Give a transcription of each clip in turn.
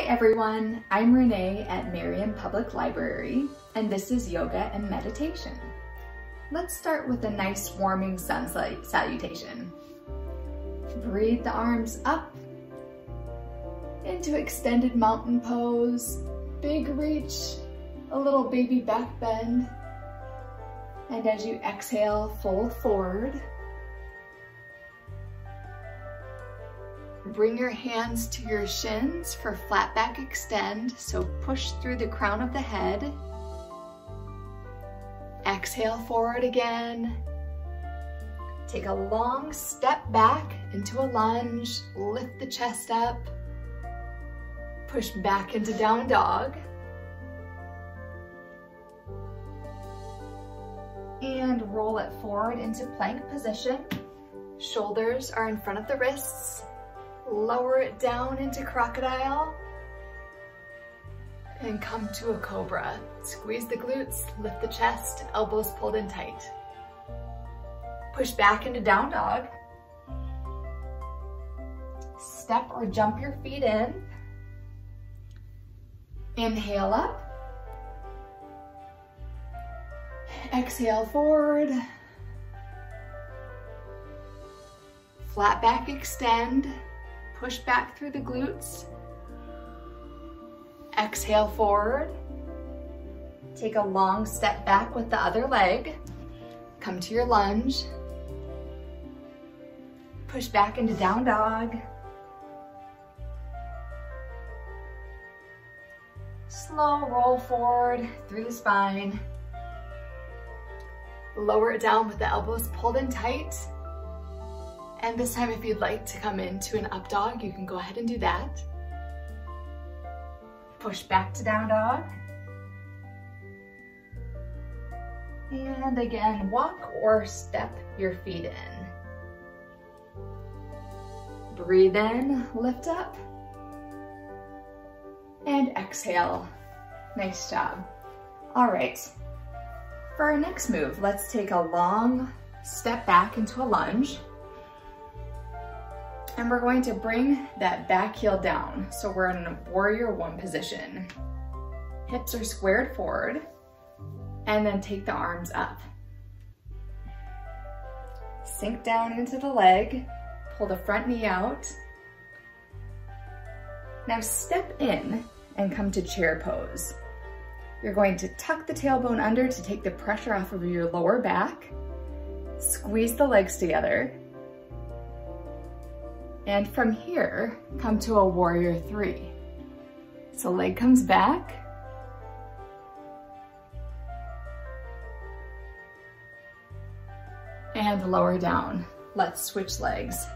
everyone, I'm Renee at Marion Public Library, and this is yoga and meditation. Let's start with a nice warming sunlight salutation. Breathe the arms up into extended mountain pose, big reach, a little baby back bend, and as you exhale, fold forward. Bring your hands to your shins for flat back extend, so push through the crown of the head. Exhale forward again. Take a long step back into a lunge, lift the chest up, push back into down dog. And roll it forward into plank position. Shoulders are in front of the wrists. Lower it down into crocodile and come to a cobra. Squeeze the glutes, lift the chest, elbows pulled in tight. Push back into down dog. Step or jump your feet in. Inhale up. Exhale forward. Flat back extend. Push back through the glutes. Exhale forward. Take a long step back with the other leg. Come to your lunge. Push back into down dog. Slow roll forward through the spine. Lower it down with the elbows pulled in tight. And this time, if you'd like to come into an up dog, you can go ahead and do that. Push back to down dog. And again, walk or step your feet in. Breathe in, lift up. And exhale. Nice job. All right, for our next move, let's take a long step back into a lunge. And we're going to bring that back heel down. So we're in a warrior one position. Hips are squared forward, and then take the arms up. Sink down into the leg, pull the front knee out. Now step in and come to chair pose. You're going to tuck the tailbone under to take the pressure off of your lower back. Squeeze the legs together. And from here, come to a warrior three. So leg comes back. And lower down. Let's switch legs.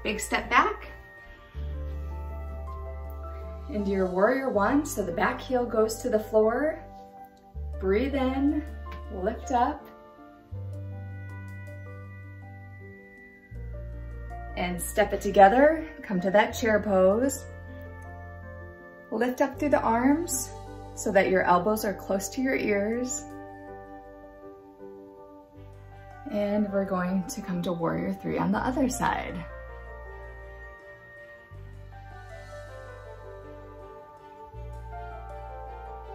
Big step back. Into your warrior one, so the back heel goes to the floor. Breathe in, lift up. And step it together, come to that chair pose. Lift up through the arms so that your elbows are close to your ears. And we're going to come to warrior three on the other side.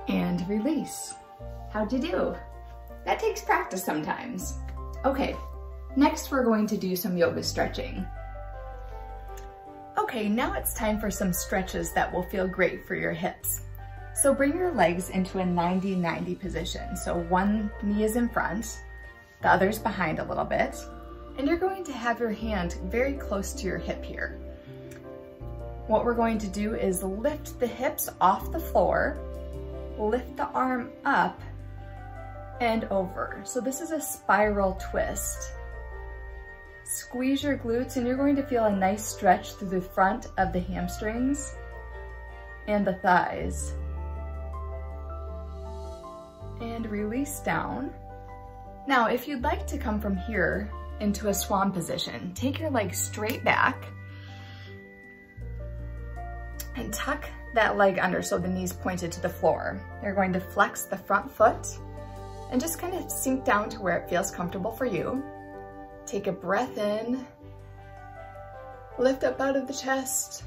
And release. How'd you do? That takes practice sometimes. Okay, next we're going to do some yoga stretching. Okay, now it's time for some stretches that will feel great for your hips. So bring your legs into a 90-90 position. So one knee is in front, the other's behind a little bit, and you're going to have your hand very close to your hip here. What we're going to do is lift the hips off the floor, lift the arm up and over. So this is a spiral twist. Squeeze your glutes and you're going to feel a nice stretch through the front of the hamstrings and the thighs. And release down. Now, if you'd like to come from here into a swan position, take your legs straight back and tuck that leg under so the knee's pointed to the floor. You're going to flex the front foot and just kind of sink down to where it feels comfortable for you. Take a breath in, lift up out of the chest,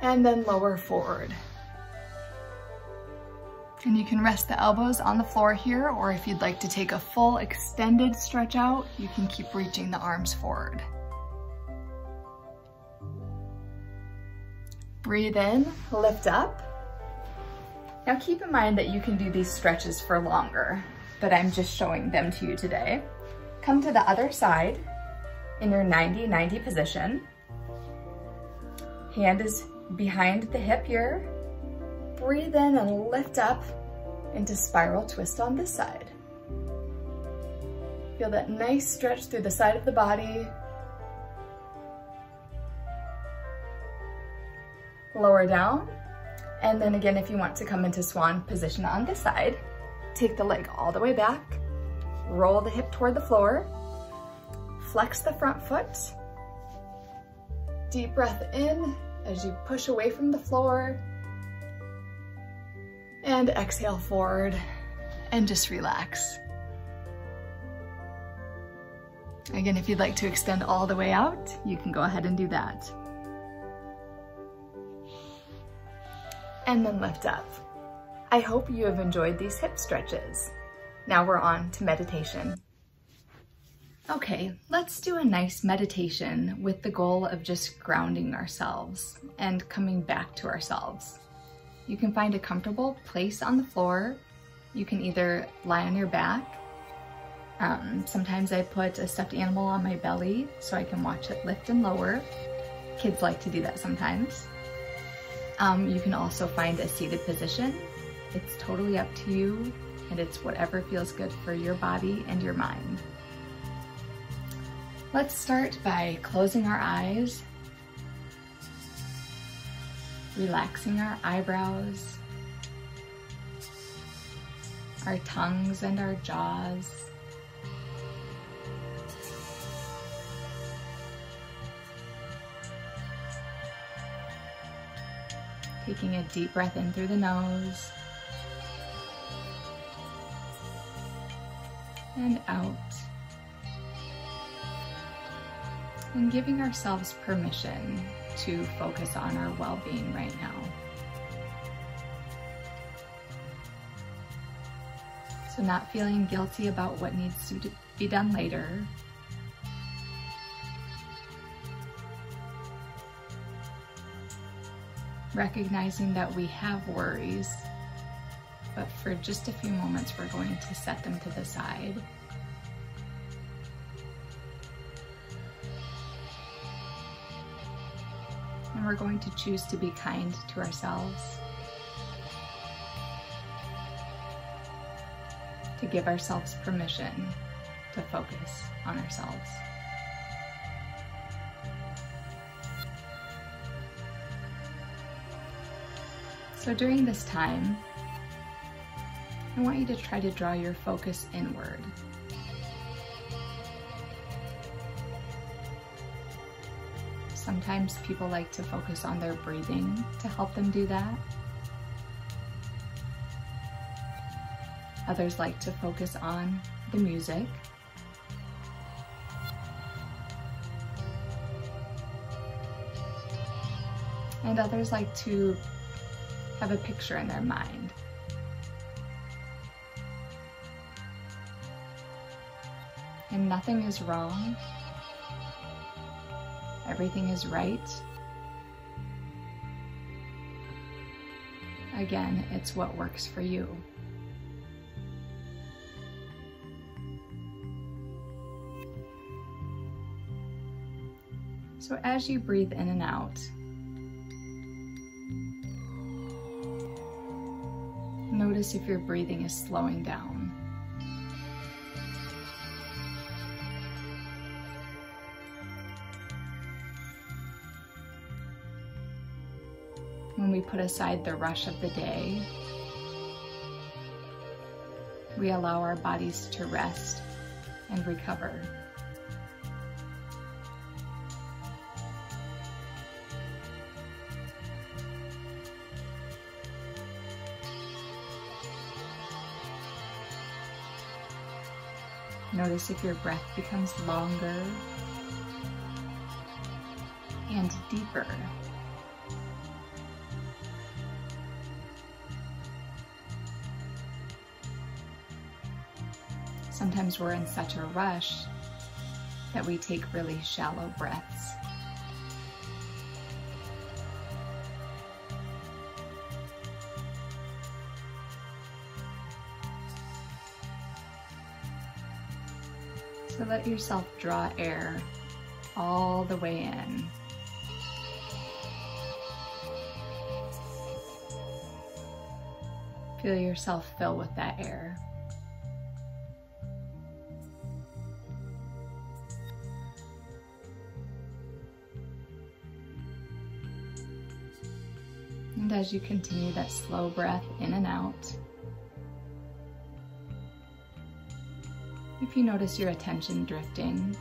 and then lower forward. And you can rest the elbows on the floor here, or if you'd like to take a full extended stretch out, you can keep reaching the arms forward. Breathe in, lift up. Now keep in mind that you can do these stretches for longer, but I'm just showing them to you today. Come to the other side in your 90-90 position. Hand is behind the hip here. Breathe in and lift up into spiral twist on this side. Feel that nice stretch through the side of the body. Lower down. And then again, if you want to come into swan position on this side, take the leg all the way back, roll the hip toward the floor, flex the front foot, deep breath in as you push away from the floor, and exhale forward and just relax. Again, if you'd like to extend all the way out, you can go ahead and do that. And then lift up. I hope you have enjoyed these hip stretches. Now we're on to meditation. Okay, let's do a nice meditation with the goal of just grounding ourselves and coming back to ourselves. You can find a comfortable place on the floor. You can either lie on your back. Sometimes I put a stuffed animal on my belly so I can watch it lift and lower. Kids like to do that sometimes. You can also find a seated position. It's totally up to you, and it's whatever feels good for your body and your mind. Let's start by closing our eyes, relaxing our eyebrows, our tongues and our jaws. Taking a deep breath in through the nose and out. And giving ourselves permission to focus on our well-being right now. So not feeling guilty about what needs to be done later. Recognizing that we have worries, but for just a few moments we're going to set them to the side. And we're going to choose to be kind to ourselves, to give ourselves permission to focus on ourselves. So during this time, I want you to try to draw your focus inward. Sometimes people like to focus on their breathing to help them do that. Others like to focus on the music. And others like to have a picture in their mind. And nothing is wrong. Everything is right. Again, it's what works for you. So as you breathe in and out, notice if your breathing is slowing down. When we put aside the rush of the day, we allow our bodies to rest and recover. Notice if your breath becomes longer and deeper. sometimes we're in such a rush that we take really shallow breaths. So let yourself draw air all the way in. Feel yourself fill with that air. And as you continue that slow breath in and out, if you notice your attention drifting,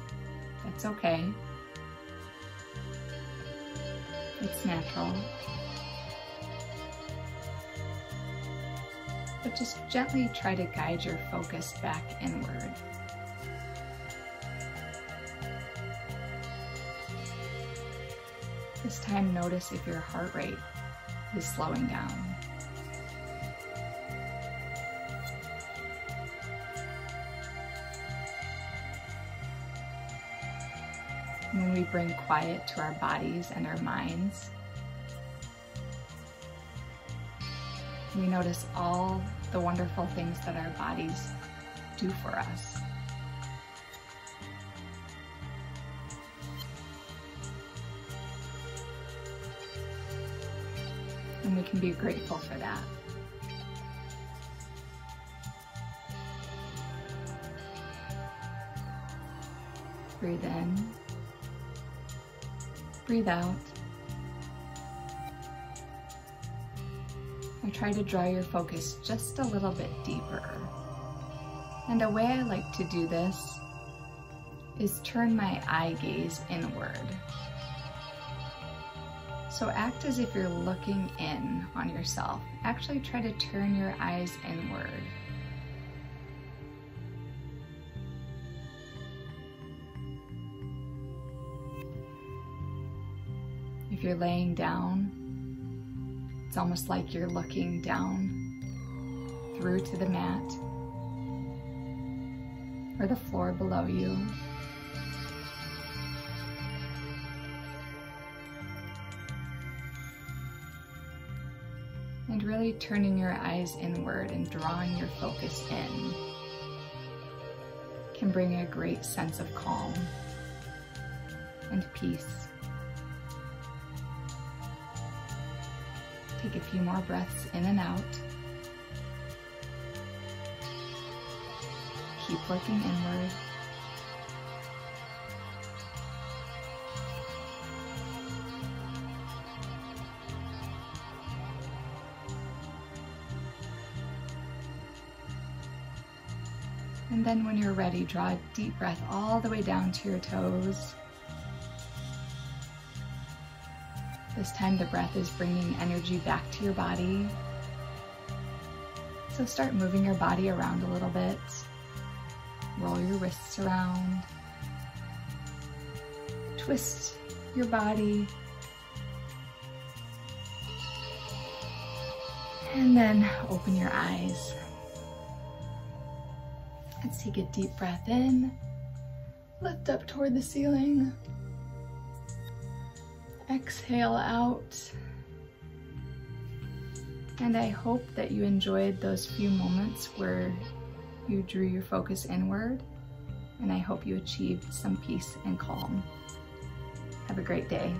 that's okay. It's natural. But just gently try to guide your focus back inward. This time, notice if your heart rate is slowing down. When we bring quiet to our bodies and our minds, we notice all the wonderful things that our bodies do for us. And we can be grateful for that. Breathe in, breathe out. And try to draw your focus just a little bit deeper. And a way I like to do this is turn my eye gaze inward. So act as if you're looking in on yourself. Actually try to turn your eyes inward. If you're laying down, it's almost like you're looking down through to the mat or the floor below you. And really turning your eyes inward and drawing your focus in can bring a great sense of calm and peace. Take a few more breaths in and out. Keep looking inward. And then when you're ready, draw a deep breath all the way down to your toes. This time the breath is bringing energy back to your body. So start moving your body around a little bit. Roll your wrists around. Twist your body. And then open your eyes. Let's take a deep breath in. Lift up toward the ceiling. Exhale out. And I hope that you enjoyed those few moments where you drew your focus inward, and I hope you achieved some peace and calm. Have a great day.